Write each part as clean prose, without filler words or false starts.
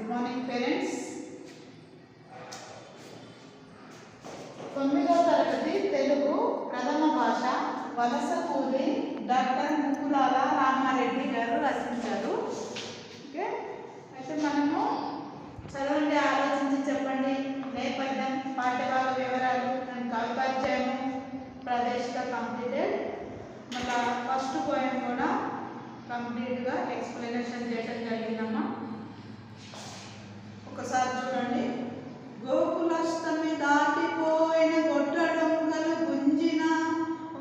Morning parents. 9వ తరగతి తెలుగు ప్రథమ భాష వలస కూలి డాక్టర్ ముకులాల రామారెడ్డి గారు రచించారు. ఓకే, అయితే మనము చదవండి, ఆలోచించి చెప్పండి. నేపథ్యం, పాఠ్యభాగ వివరాలు, కవి పరిచయము, ప్రదేశిక కంప్లీటెడ్. మళ్ళీ ఫస్ట్ పోయం కూడా కంప్లీట్గా ఎక్స్ప్లెనేషన్ చేయడం జరిగిందమ్మా. ఒకసారి చూడండి. గోకులష్టమి దాటిపోయిన గొడ్డ డొంకలు గుంజిన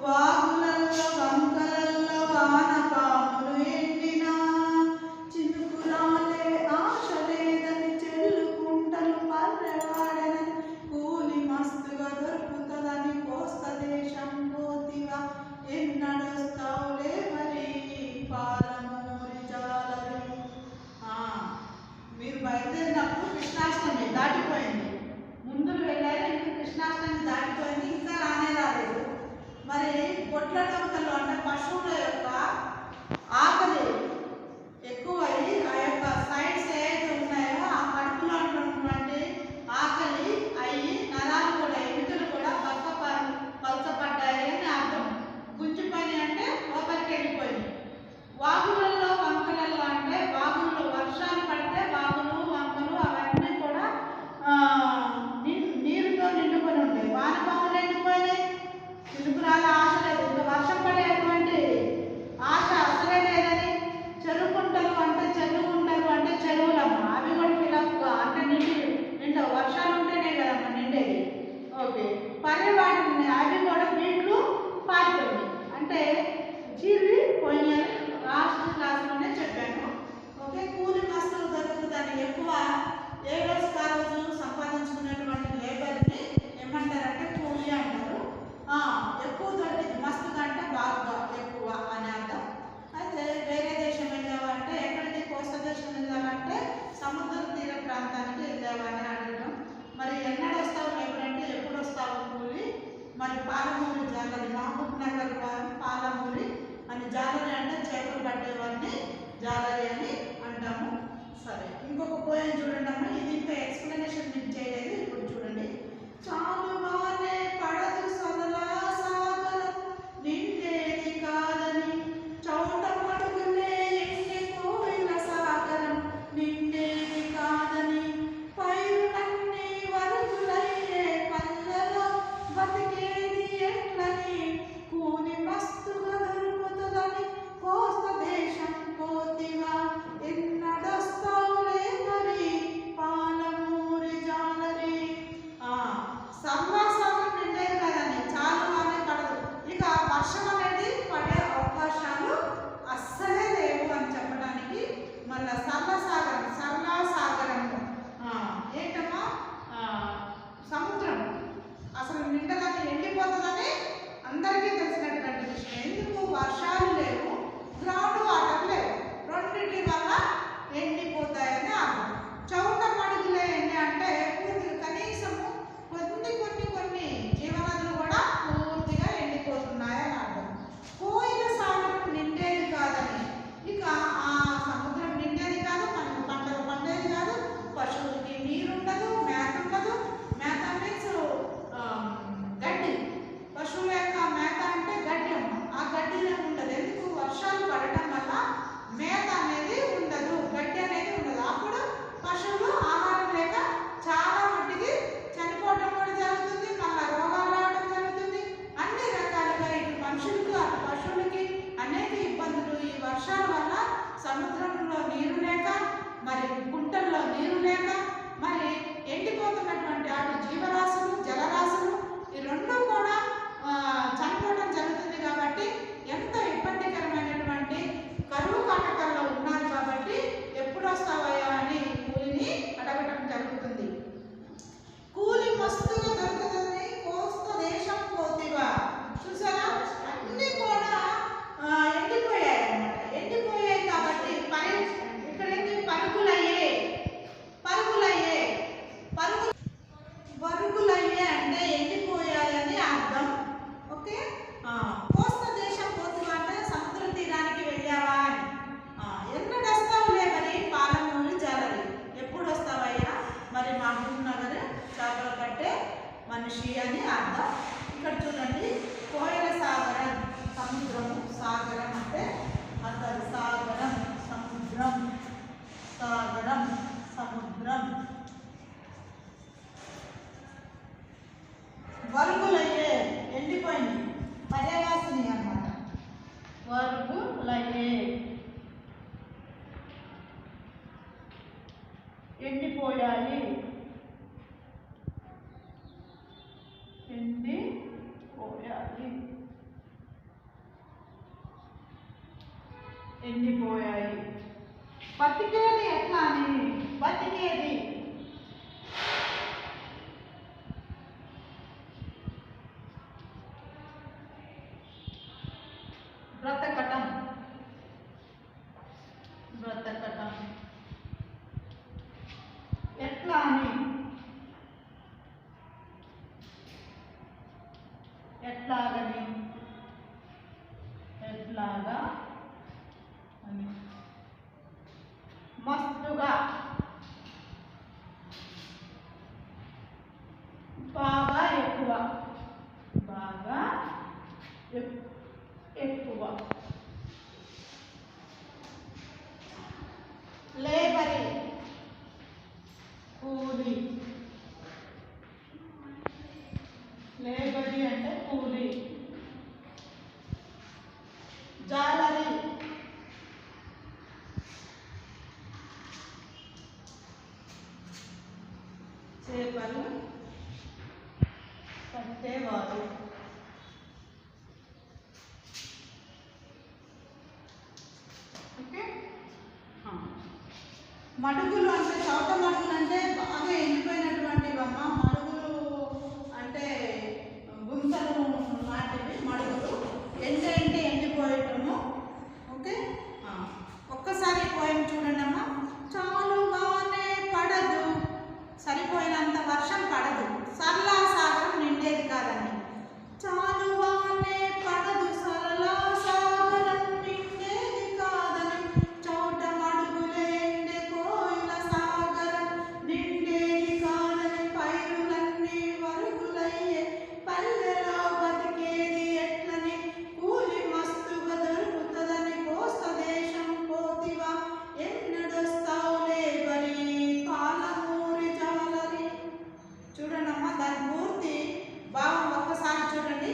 వాగులల్లో వంకలల్లో వానపాములు ఎండిన చినుకురాలే ఆశ లేదని చెల్లుకుంటలు పర్రెవాడనని కూలి మస్తుగా దొరుకుతుందని కోస్త దేశం పోతివా ఎన్నడొస్తావులే మరి పాలమూరి జాలరి. మీరు బయలుదేరినప్పుడు కృష్ణాష్టమి దాటిపోయింది, ముందుకు వెళ్ళారు, ఇంకా కృష్ణాష్టమి దాటిపోయింది, ఇంకా రానే రాలేదు. మరి గొడ్ల డొంకలు అంటే పశువుల యొక్క ఆకలి ఎక్కువై ఆ యొక్క సైడ్స్ ఏవైతే ఉన్నాయో ఆ కడుపులో ఉన్నటువంటి ఆకలి అయ్యి నరాలు కూడా ఎముకలు కూడా పలచపడ్డాయి అని అర్థం. గుంజిపని అంటే లోపలికి వెళ్ళిపోయింది. వాగులలో వంకలలో అంటే వాగుల్లో వర్షాలు పడితే వాగులు వంకలు అవన్నీ కూడా నీరుతో నిండుకొని ఉంటాయి. వానపాములు ఎండిపోయినాయి. చినుకురాల ఆశ లేదు, ఇంకా వర్షం పడేటువంటి ఆశ అసలే లేదని చెరువుకుంటలు అంటే చెరువుకుంటలు అంటే చెరువులమ్మ, అవి కూడా ఫిలప్ అంటే నిండా వర్షాలు ఉంటేనే కదమ్మా నిండేది. ఓకే, పర్యవాటిని అవి కూడా వీళ్ళు పారిపోయింది అంటే జీవి పోయినాయి. లాస్ట్ క్లాస్లోనే చెప్పాను. ఓకే, కూలి మస్తులు దొరుకుతుందని ఎక్కువ ఏ రోజుకి ఆ రోజు సంపాదించుకునేటువంటి లేబర్ని ఏమంటారంటే కూలి అంటారు. ఎక్కువ దొరికింది, మస్తుగా అంటే బాగా ఎక్కువ అని అర్థం. అయితే వేరే దేశం వెళ్ళావంటే ఎక్కడికి, కోస్తా దేశం వెళ్ళావంటే సముద్ర తీర ప్రాంతానికి వెళ్ళావని అడగడం. మరి ఎన్నడు వస్తావు లేబర్ అంటే ఎప్పుడు వస్తావు కూలి. మరి పాలమూరి జాలరి, మహబూబ్ నగర్ వారిని పాలమూరి అని, జాలరి అంటే చేపలు పట్టేవారిని జాలరి అని అంటాము. సరే, ఇంకొక పోయం చూడండి అమ్మ. ఇది ఇంకా ఎక్స్ప్లెనేషన్ మీకు చేయలేదు, ఇప్పుడు చూడండి. చాలువానే పడదు సదలా సాగరం నిండేది కాదని చౌట పడుగులే ఎండిపోయిన సాగరం నిండేది కాదని పైరులన్నీ వరుగులయ్యే పల్లెలో బతికేది ఎట్లని కూలి మస్తుగా దొరుకుతుందని కోస్త దేశం పోతివా ఎన్నడొస్తావులే మరి పాలమూరి జాలరి. సర్వాసాగరం నిండేది కదండి, చాలు అనే పడదు. ఇక వర్షం అనేది పడే అవకాశాలు అస్సలే లేవు అని చెప్పడానికి మళ్ళీ సర్వసాగరం ఏంటమ్మా, సముద్రం అసలు నిండదని ఎండిపోతుందని అందరికీ తెలిసినటువంటి విషయం. ఎందుకు? వర్షాలు లేవు, గ్రౌండ్ వాటర్ లేవు, రెండింటి వల్ల ఎండిపోతాయని అర్థం. చౌట మడుగులే ఎండి అంటే పూర్తిగా కనీసము కొన్ని జీవనదులు కూడా పూర్తిగా ఎండిపోతున్నాయని అర్థం. పోయిన సాగరం నిండేది కాదని, ఇక ఆ సముద్రం నిండేది కాదు, మన ఎండిపోయాయి. ఎండిపోయాయి. ఎండిపోయాయి. బతికేది ఎట్లా అని, బతికేది బ్రతకటం. బ్రతకటం ఎట్లా అని, ఎట్లాగని, ఎట్లాగా అని. మస్తుగా, బాగా ఎక్కువ, బాగా ఎక్కువ. లేబరీ కూలి. లేబరీ అంటే కూలి. జాలరీ చేపలు పట్టేవారు. ఓకే. మడుగులు అంటే చౌట మడుగులు అంటే బాగా ఎండిపోయినటువంటివమ్మ. మడుగులు అంటే గుంతలు లాంటివి మడుగులు. ఎండి ఎండిపోయటము. ఓకే. ఒక్కసారి పోయం చూడండి అమ్మ. చాలుగానే పడదు, సరిపోయినంత వర్షం పడదు, సరళా సాగరం నిండేది కాదని. చాలుగానే పడదు, సరళా సాగరం నిండేది కాదని. చౌట మడుగులే ఎండే కోయిల సాగరం నిండేది కాదని. పైరులన్నీ వరుగులయ్యే పల్లెలో బతికేది ఎట్లని. కూలి మస్తుగా దొరుకుతుందని కోస్త దేశం పోతివా, ఎన్నడొస్తావు లేబరీ పాలమూరి జాలరీ. చూడండమ్మా, దాని పూర్తి భావం ఒక్కసారి చూడండి.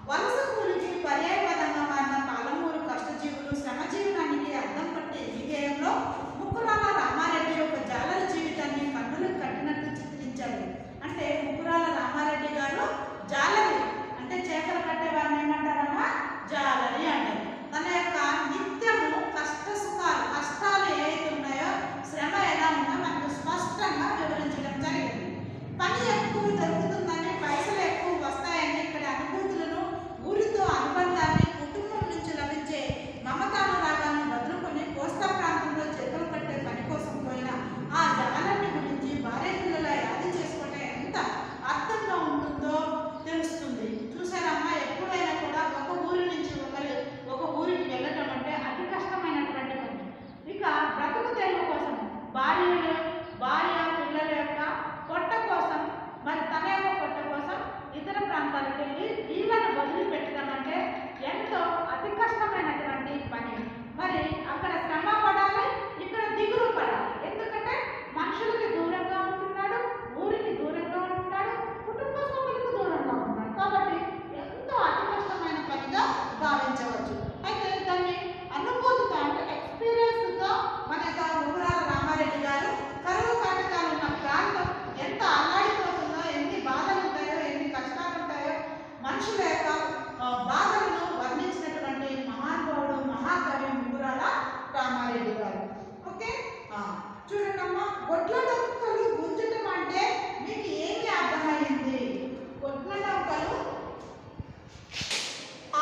వలస కూలికి పర్యాయపదంగా మారిన పాలమూరు కష్టజీవులు శ్రమజీవనానికి అర్థం పట్టే ఈ గేయంలో ముక్కురాల రామారెడ్డి ఒక జాలరి జీవితాన్ని కన్నులకు కట్టినట్టు చిత్రించారు. అంటే ముక్కురాల రామారెడ్డి గారు జాలరి అంటే చేపలు కట్టేవారిని ఏమంటారమ్మా? జాలరి అంటారు. తన యొక్క నిత్యము కష్టాలు ఏవైతే ఉన్నాయో, శ్రమ ఎలా ఉందో మనకు స్పష్టంగా వివరించడం జరిగింది. పని ఎక్కువ దొరుకుతుందని, పైసలు ఎక్కువ వస్తాయని, ఇక్కడ అనుభూతులను, ఊరితో అనుబంధాన్ని, కుటుంబం నుంచి లభించే మమతానురాగాలను వదులుకొని కోస్తా ప్రాంతంలో చేపలు పట్టే పని కోసం పోయిన ఆ జాలర్ని గురించి భార్య పిల్లల యాది చేసుకుంటే ఎంత అర్థంగా ఉంటుందో తెలుస్తుంది. చూసారమ్మా, ఎప్పుడైనా కూడా ఒక ఊరి నుంచి ఒక ఊరికి వెళ్ళటం అంటే అతి కష్టమైనటువంటి పని. ఇక బ్రతుకు తెరువు కోసం భార్య పిల్లల యొక్క పొట్ట కోసం, మరి తన యొక్క పొట్ట కోసం ఇతర ప్రాంతాలకు వెళ్ళి వీళ్ళను వదిలిపెట్టడం అంటే ఎంతో అతి కష్టమైనటువంటి పని. మరి అక్కడ శ్రమ పడాలి, ఇక్కడ దిగులు పడాలి. ఎందుకంటే మనుషులకి దూరంగా ఉంటున్నాడు, ఊరికి దూరంగా ఉంటున్నాడు, కుటుంబ సభ్యులకు దూరంగా ఉంటున్నాడు. కాబట్టి ఎంతో అతి కష్టమైన పనిగా భావించవచ్చు. అయితే దాన్ని అనుభూతితో అంటే ఎక్స్పీరియన్స్తో మన యొక్క ముక్కురాల రామారెడ్డి గారు కరువు కాటకాలు ఉన్న ప్రాంతం ఎంత అల్లాడిపోతుందో, ఎన్ని బాధలు ఉంటాయో, ఎన్ని కష్టాలు ఉంటాయో, మనుషుల యొక్క బాధలను వర్ణించినటువంటి మహానుభావుడు, మహాకవి ముక్కురాల రామారెడ్డి గారు. ఓకే. చూడండమ్మా, గొడ్ల డొక్కలు గుంజటం అంటే మీకు ఏమి అర్థమైంది? గొడ్ల డొక్కలు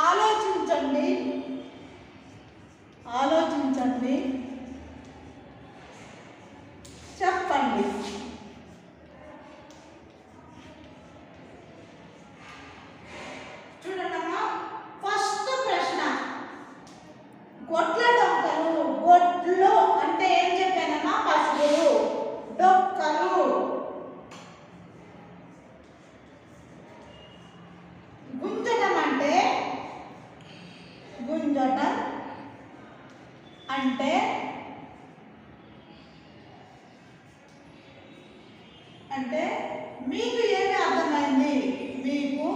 ఆలోచించండి, ఆలోచించండి, చెప్పండి. చూడండమ్మా, ఫస్ట్ ప్రశ్న, గొడ్ల డొక్కలు. గొడ్లు అంటే ఏం చెప్పానమ్మా? పశువులు. డొక్కలు గుంజటం అంటే, గుంజటం అంటే అంటే మీకు ఏమి అర్థమైంది? మీకు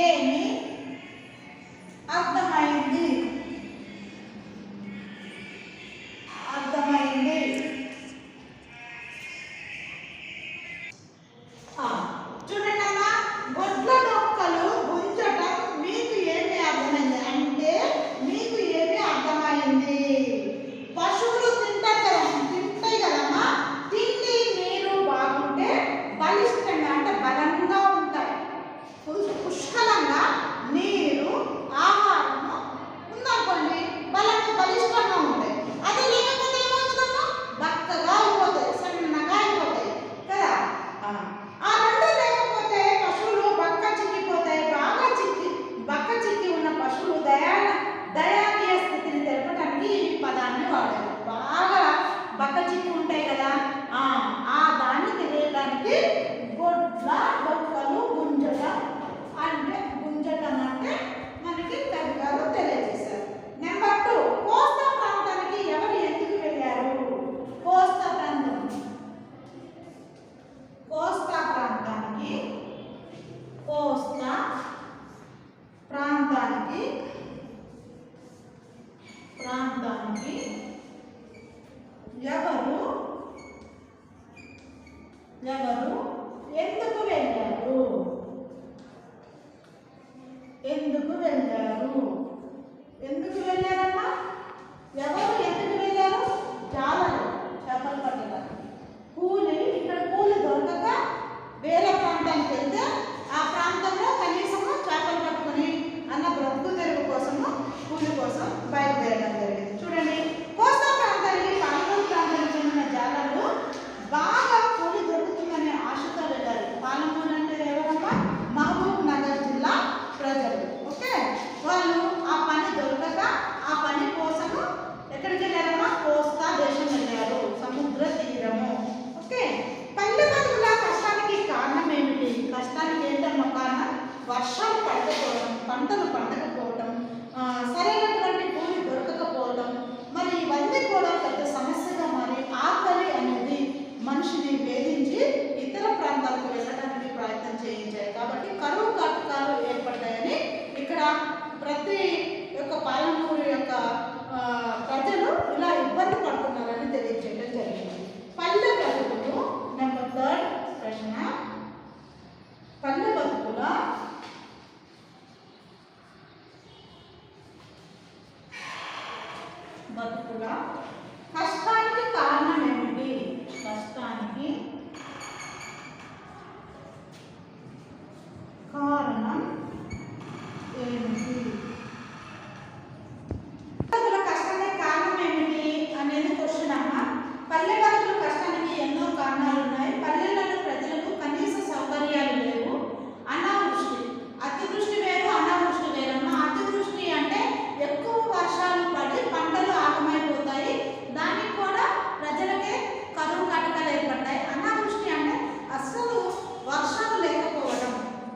ఏమి అర్థమైంది? అర్థమైంది. ప్రాంతాన్ని వాడారు. బాగా బక్క చిక్కు ఉంటాయి కదా, ఆ దాన్ని తెలియడానికి గొడ్ల బొక్కలు గుంజట అంటే గుంజటం అంటే మనకి కవిగారు తెలియజేశారు. నెంబర్ 2, కోస్తా ప్రాంతానికి ఎవరు ఎందుకు వెళ్ళారు? కోస్తా ప్రాంతానికి ఎవరు ఎందుకు వెళ్ళారు? ఎందుకు వెళ్ళారమ్మా? ఎవరు ఎందుకు వెళ్ళారు? జాలరు చేపలు పట్టడానికి. కూలి ఇక్కడ కూలి దొరకక వేరే ప్రాంతానికి వెళ్తే ఆ ప్రాంతంలో కనీసము చేపలు పట్టుకుని అన్న బ్రతుకు తెరువు కోసము కూలి కోసం బయలుదేరడం జరిగింది. చూడండి, కోస్తా ప్రాంతానికి పాలమూరు ప్రాంతానికి చెందిన జాలర్లు బాగా కూలి దొరుకుతుందనే ఆశతో వెళ్ళారు. పాలమూరు అంటే ఎవరమ్మా? మహబూబ్ నగర్ జిల్లా ప్రజలు. ఓకే, వాళ్ళు ఆ పని దొరకక ఆ పని కోసము ఎక్కడికి వెళ్ళారమ్మా? కోస్తా దేశం వెళ్ళారు, సముద్ర తీరము. ఓకే, పల్లె బతుకుల కష్టానికి కారణం ఏమిటి? కష్టానికి ఏంటమ్మా కారణం? వర్షం పడకపోవడం, పంటలు పండకపోవడం, సరైనటువంటి కూలి దొరకకపోవడం. మరి ఇవన్నీ కూడా పెద్ద సమస్యగా మారి ఆకలి అనేది మనిషిని వేధించి ఇతర ప్రాంతాలకు వెళ్ళడానికి ప్రయత్నం చేయించాయి. కాబట్టి కరువు కాటకాలు ఏర్పడ్డాయని ఇక్కడ ప్రతి యొక్క పాలమూరు యొక్క ప్రజలు ఇలా ఇబ్బంది పడుతున్నారని తెలియజేయడం జరిగింది. పల్లె బతుకులు నెంబర్ 3 ప్రశ్న. పల్లె బతుకుల కష్టానికి కారణం ఏమిటి? కష్టానికి కారణం ఏమిటి? కష్టానికి కారణం ఏమిటి అనేది క్వశ్చన్ అమ్మా. పల్లె బతుకుల కష్టానికి ఎన్నో కారణాలు ఉన్నాయి. పల్లెలలో ప్రజలకు కనీస సౌకర్యాలు లేవు. అనావృష్టి, అతివృష్టి వేరు, అనావృష్టి వేరమ్మా. అతివృష్టి అంటే ఎక్కువ వర్షాలు పడి పంటలు ఆగమైపోతాయి, దానికి కూడా ప్రజలకే కరువు కాటకాలు ఏర్పడ్డాయి. అనావృష్టి అంటే అస్సలు వర్షాలు లేకపోవడం,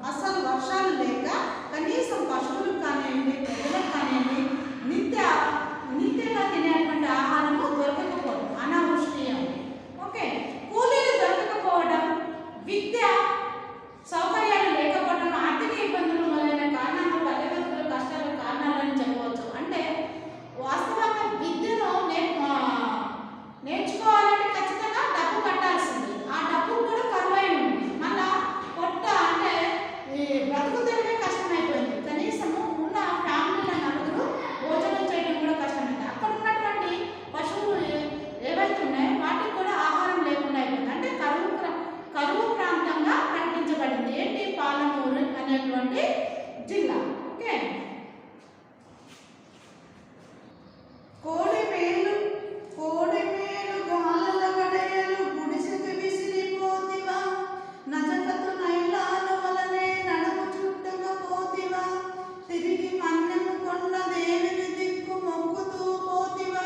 అస్సలు వర్షాలు లేక కనీసం పశువులకు కానివ్వండి, ప్రజలకు కానివ్వండి నిత్యంగా తినేటువంటి ఆహారము దొరకకపోవడం అనావృష్టి అని. ఓకే, కూలీలు దొరకకపోవడం, విద్య సౌకర్యాలు లేకపోవడం, ఆర్థిక ఇబ్బందులు మొదలైన కారణాలు పల్లె బతుకుల కష్టాల కారణాలని చెప్పవచ్చు. అంటే వాస్తవంగా విద్యను నేర్చుకోవాలంటే ఖచ్చితంగా డబ్బు కట్టాల్సింది. ఆ డబ్బు కూడా కరువై ఉంది. మళ్ళా పొట్ట అంటే బ్రతుకు తెరవే కష్టమైపోయింది. కనీసము ఉన్న ఫ్యామిలీల నలుగురు భోజనం చేయడం కూడా కష్టమైంది. అక్కడ ఉన్నటువంటి పశువులు ఏవైతే ఉన్నాయో వాటికి కూడా ఆహారం లేకుండా అయిపోయింది. అంటే కరువు ప్రాంతంగా ప్రకటించబడింది. ఏంటి? పాలమూరు అనేటువంటి జిల్లా. ఓకే, కోడి మేలు గాలల గడయలు గుడిసెకు విసిరిపోతివా, నజకతు నైలాను వలనే నడుము చుట్టకపోతివా, తిరిగి మన్నెము కొండ దేవిని దిక్కు మొక్కుతూ పోతివా,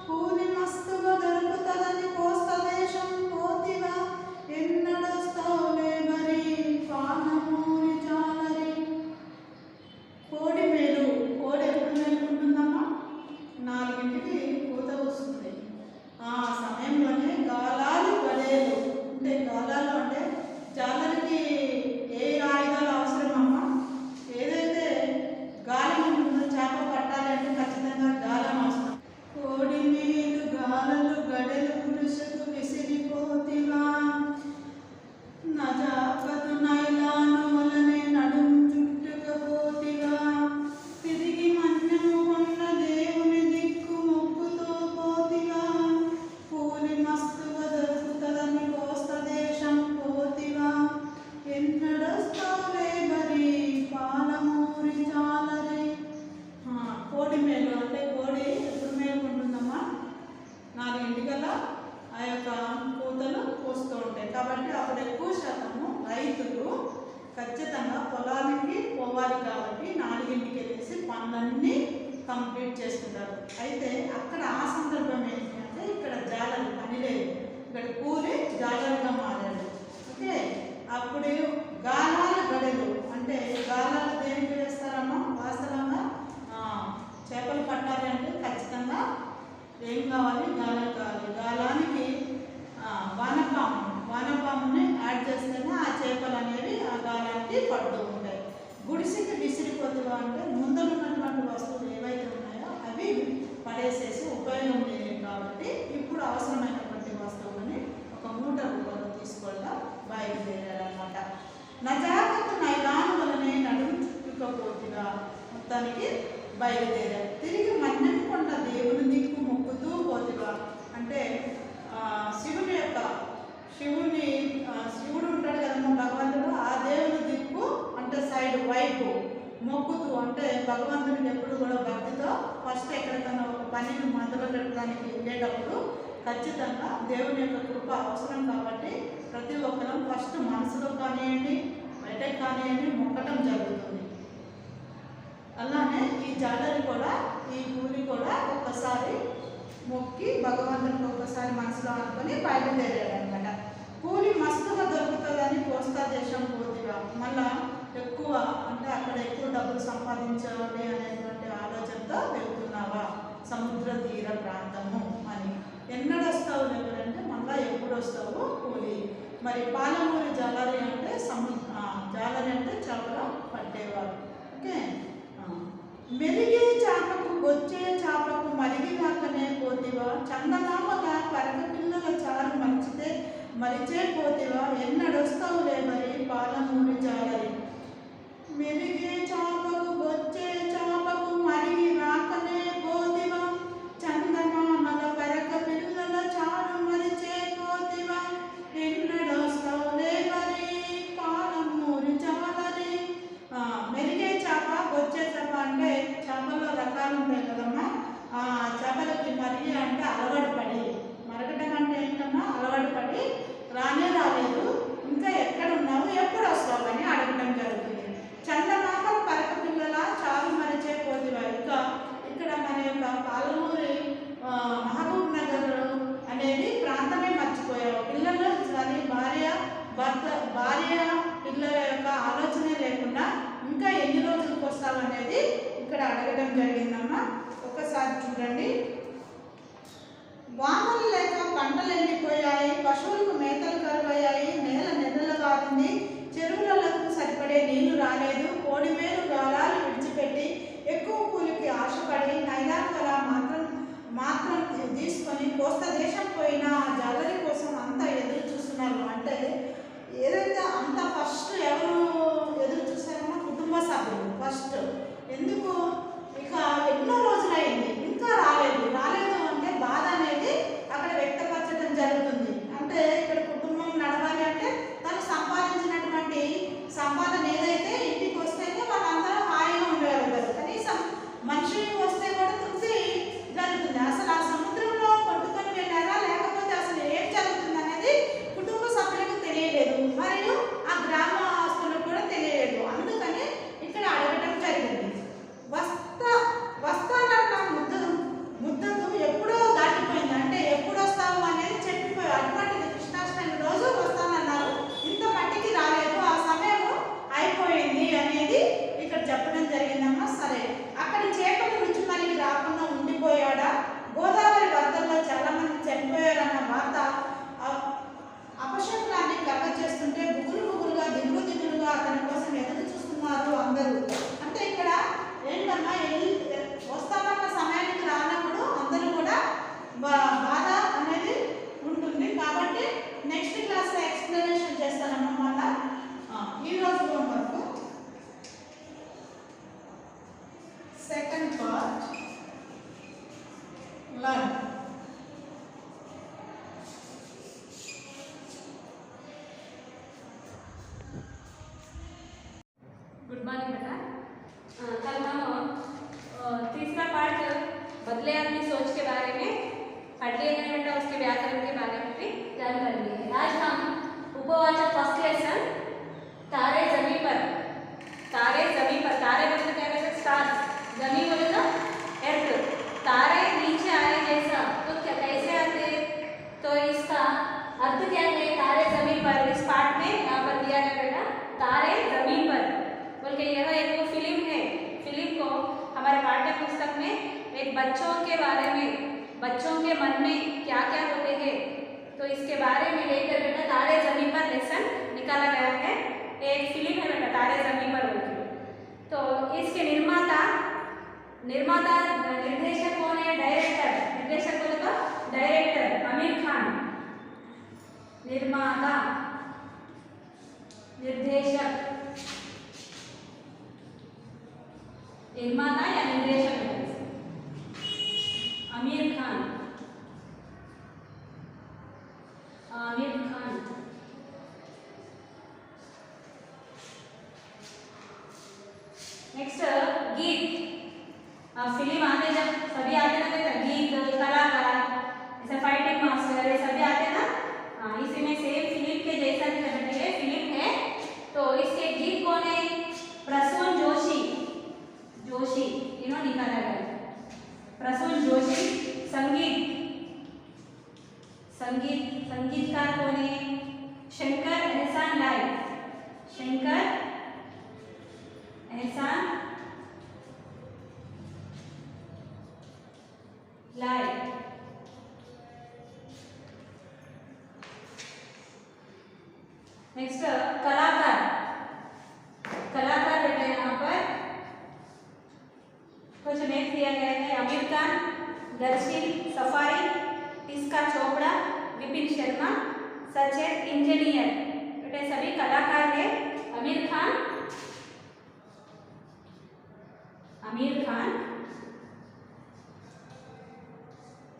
కూలి మస్తుగా దొరుకుతదని కోస్త దేశం పోతివా, ఎన్నడొస్తావులే మరి పాలమూరి జాలరి. కోడి మేలు, కోడి ఎప్పుడు మేలుకుంటుందమ్మా? 4ంటికి కూత వస్తుంది. ఆ సమయంలోనే గాలాలు గడేలు అంటే, గాలాలు అంటే జాలరికి ఏ ఆయుధాలు అవసరమమ్మా? ఏదైతే గాలం ఉంటుందో చేప పట్టాలి అంటే ఖచ్చితంగా గాలం అవసరం. కోడి మేలు గాలలు గడెలు పురుషకు విసిరిపోతివా, నజాకతు నైలాను వలనే నడుము చుట్టుకపోతివా, తిరిగి మన్నెము కొన్న దేవుని దిక్కు మొక్కుతూ పోతివా, కూలి మస్తుగా దొరుకుతదని కోస్త దేశం పోతివా, ఎన్నడొస్తావులే మరి పాలమూరి జాలరి. కోడి మేలు అంటే కోడి ఎప్పుడు మేలుకుంటుందమ్మా? 4ంటికల్లా ఆ యొక్క కూతలు పోస్తూ ఉంటాయి. కాబట్టి అప్పుడు ఎక్కువ శాతము రైతులు ఖచ్చితంగా పొలానికి పోవాలి. కాబట్టి 4ంటికి వెళ్ళేసి పనులన్నీ కంప్లీట్ చేసుకుంటారు. అయితే అక్కడ ఆ సందర్భంలో ఏం కావాలి? గాలం కావాలి. గాలానికి వానపాముని యాడ్ చేస్తేనే ఆ చేపలు అనేవి ఆ గాలానికి పడుతూ ఉంటాయి. గుడిసికి విసిరిపోతుగా అంటే ముందర ఉన్నటువంటి వస్తువులు ఏవైతే ఉన్నాయో అవి పడేసేసి ఉపయోగం లేనివి కాబట్టి ఇప్పుడు అవసరమైనటువంటి వస్తువులని ఒక మూట రూపంలో తీసుకోవడం బయలుదేరారనమాట. నజాకత్తు నైలాను వలనే నడుము చుట్టుకపోతుగా మొత్తానికి బయలుదేరారు. తిరిగి మన్యం కొండ దేవుని దిక్కు మొక్కుతూ పోతుగా అంటే శివుడు ఉంటాడు కదమ్మా భగవంతుడు, ఆ దేవుని దిక్కు అంటే సైడ్ వైపు మొక్కుతూ అంటే భగవంతుడికి ఎప్పుడు కూడా భక్తితో ఫస్ట్ ఎక్కడికైనా ఒక పనిని మొదలు పెట్టడానికి వెళ్ళేటప్పుడు ఖచ్చితంగా దేవుని యొక్క కృప అవసరం కాబట్టి ప్రతి ఒక్కరం ఫస్ట్ మనసులో కానివ్వండి బయటకు కానివ్వండి మొక్కటం జరుగుతుంది. అలానే ఈ జాలరి కూడా ఈ పూరి కూడా ఒక్కసారి మొక్కి భగవంతునికి ఒక్కసారి మనసులో అనుకొని బయలుదేరాడు అనమాట. పూరి మస్తుగా దొరుకుతుందని కోస్తా దేశం పోతిగా మళ్ళా ఎక్కువ అంటే అక్కడ ఎక్కువ డబ్బులు సంపాదించాలి అనేటువంటి ఆలోచనతో వెళ్తున్నావా సముద్ర తీర ప్రాంతము అని. ఎన్నడొస్తావు ఎవరంటే మళ్ళా ఎప్పుడు వస్తావు పూరి. మరి పాలమూరి జాలరి అంటే జాలరి అంటే చేపల పట్టేవారు. ఓకే. మెరిగే చేపకు వచ్చే చేపకు మరిగినాకనే పోతివా చందమామగా పరగ పిల్లల చారు మరిచే పోతివా ఎన్నడొస్తావులే మరి పాలమూరి జాలరి. మెరిగే చేపకు వచ్చే చేపకు మరిగి రాకనే పోతివా చందమామల పరగ పిల్లల చారు మరిచే పోతివా ఎన్నడొస్తావులే మరి పాలమూరి జాలరి. మెరిగే చేప వచ్చే చేప అంటే చేపల్లో రకాలు ఉంటాయి కదమ్మా. ఆ చేపలకి మరిగి అంటే అలవాటు పడి, మరగటం అంటే ఏంటన్నా అలవాటు పడి రాలేదు ఇంకా ఎక్కడ ఉన్నావు ఎప్పుడు వస్తావు అని అడగటం జరుగుతుంది. చందమామల పరక పిల్లల చాలు మరిచే పోతివా. ఇంకా ఇక్కడ మన యొక్క పాలమూరి మహబూబ్ నగర్ అనేది ప్రాంతమే మర్చిపోయావు. పిల్లలు కానీ భార్య పిల్లల యొక్క ఆలోచనే లేకుండా ఇంకా ఎన్ని రోజులకు వస్తావు అనేది ఇక్కడ అడగడం జరిగిందమ్మా. ఒకసారి చూడండి. వానలు లేక పంటలు ఎండిపోయాయి, పశువులకు మేతలు కరువయ్యాయి, నేల నెర్రలు కారింది, చెరువులకు సరిపడే నీళ్లు రాలేదు, కోడిమేలు గాలాలు విడిచిపెట్టి ఎక్కువ కూలికి ఆశపడి నైలాన్ వల మాత్రం తీసుకొని కోస్తా దేశం పోయిన జాలరి కోసం అంతా ఎదురు చూస్తున్నారు. అంటే ఏదైతే అంతా ఫస్ట్ ఎవరు ఎదురు చూస్తారో కుటుంబ సభ్యులు ఫస్ట్. ఎందుకు ఇక ఎన్నో రోజులైంది ఇంకా రాలేదు అంటే బాధ అనేది అక్కడ వ్యక్తపరచడం జరుగుతుంది. అంటే ఇక్కడ కుటుంబం నడవాలి అంటే తను సంపాదించినటువంటి సంపాదన ఏదైతే ఇంటికి వస్తేనే వాళ్ళందరూ హాయిగా ఉండగలుగుతారు. కనీసం మనిషి వస్తే కూడా తృప్తి జరుగుతుంది. అసలు ఆ సముద్రంలో కొట్టుకొని వెళ్ళారా లేకపోతే అసలు ఏం జరుగుతుంది అనేది కుటుంబ సభ్యులకు తెలియలేదు, మరియు ఆ గ్రామస్తులకు కూడా తెలియలేదు. అందుకని ఇక్కడ అడగటం జరిగింది. के मन में क्या क्या होते हैं, तो इसके बारे में लेकर बेटा तारे जमीन पर लेसन निकाला गया है। एक फिल्म है बेटा तारे जमीन पर बोल के। तो इसके निर्माता निर्देशक कौन है? डायरेक्टर। निर्देशक बोले तो डायरेक्टर आमिर खान। निर्माता निर्देशक निर्माता या निर्देशक आमिर खान। आमिर खान। नेक्स्ट गीत। फिल्म आते जब सभी आते ना बेटा, गीत कलाकार जैसे फाइटिंग मास्टर ये सभी आते ना, हाँ इसी में सेम फिल्म के जैसा ये फिल्म है। तो इसके गीत कौन है? प्रसून जोशी। जोशी इन्होंने निकाला गया। प्रसून जोशी। संगीतकार कौन है? शंकर एहसान लाय। शंकर एहसान लाय। नेक्स्ट कलाकार। कलाकार बेटा यहाँ पर कुछ नेम दिया गया है। आमिर खान, दर्शील सफारी, टिस्का चोपड़ा, विपिन शर्मा, सचेत इंजीनियर। बेटा सभी कलाकार है। आमिर खान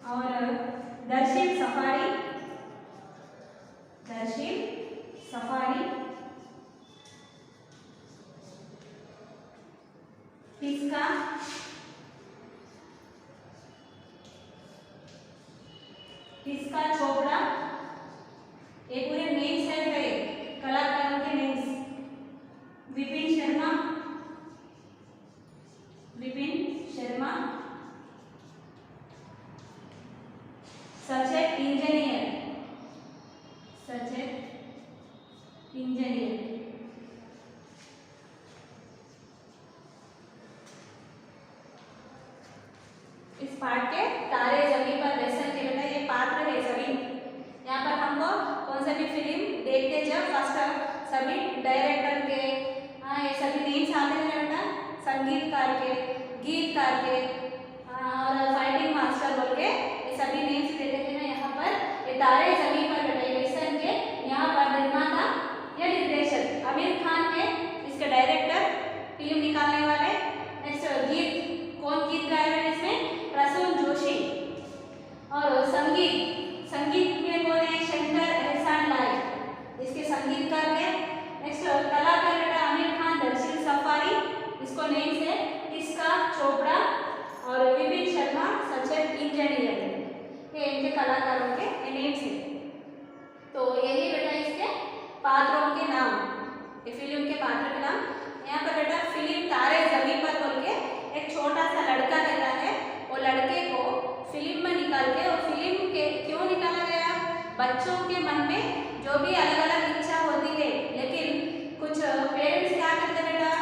और दर्शील सफारी टिस्का चोपड़ा। ये पूरे नेम्स है कलाकारों के नेम्स। विपिन शर्मा सचेत इंजीनियर। इस पाठ के तारे जमीन पर लेसन के बेटा ये पात्र है सभी। यहाँ पर हमको कौन सा भी फिल्म देखते जब फर्स्ट सभी डायरेक्टर के ये सभी नेम्स आते हैं बेटा, संगीतकार के, गीतकार के और फाइटिंग मास्टर बोल के ये सभी नेम्स देते हैं ना। यहाँ पर ये तारे जमीन पर बेटा लेसन के यहाँ पर निर्माता या निर्देशक आमिर खान है, इसके डायरेक्टर फिल्म निकालने वाले। नेक्स्ट गीत, कौन गीत गाया है इसमें? प्रसून जोशी। और संगीत में कौन है? शंकर एहसान लाय, इसके संगीतकार है। नेक्स्ट कलाकार बेटा आमिर खान, दर्शील सफारी, इसको नेम से टिस्का चोपड़ा और विपिन शर्मा, सचेत इंजीनियर। ये इनके कलाकारों के नेम्स है। तो यही बेटा इसके पात्रों के नाम, ये फिल्म के पात्र के नाम। यहाँ पर बेटा फिल्म तारे जमीन पर बोल के एक छोटा सा लड़का रहता है, वो लड़के को फिल्म में निकाल के, और फिल्म के क्यों निकाला गया? बच्चों के मन में जो भी अलग अलग इच्छा होती है, लेकिन कुछ पेरेंट्स क्या करते बेटा,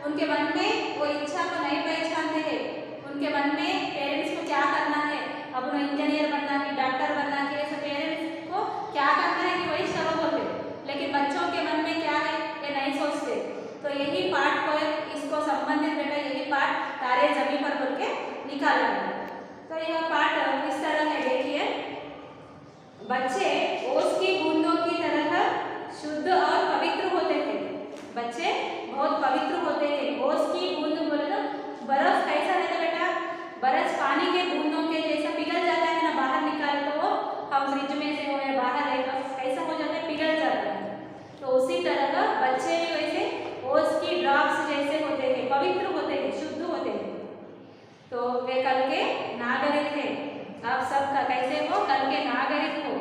उनके मन में वो इच्छा को नहीं पहचानते हैं। उनके मन में पेरेंट्स को क्या करना है, अब उन्हें इंजीनियर बनना है, डॉक्टर बनना है, ऐसे पेरेंट्स को क्या करना है कि वही करो बोलते, लेकिन बच्चों के मन में क्या है ये नहीं सोचते। तो यही पाठ को इसको संबंधित बेटा यही पाठ तारे जमीन पर बोल के निकाला है। तो यह पाठ किस तरह है देखिए। बच्चे ओस की बूंदों की तरह शुद्ध और पवित्र होते हैं। बच्चे बहुत पवित्र होते हैं। ओस की बूंद बोले तो बर्फ कैसा रहता बेटा? बर्फ पानी के बूंदों के जैसा पिघल जाता है ना, बाहर निकाले तो वो हम फ्रिज में से हो या बाहर रहेगा कैसा हो जाता है, पिघल जाता है। तो उसी तरह बच्चे भी वैसे ओस की ड्रॉप्स जैसे होते हैं, पवित्र होते हैं, शुद्ध होते हैं। तो वे कल के नागरिक हैं। आप सब का कैसे हो? कल के नागरिक हो।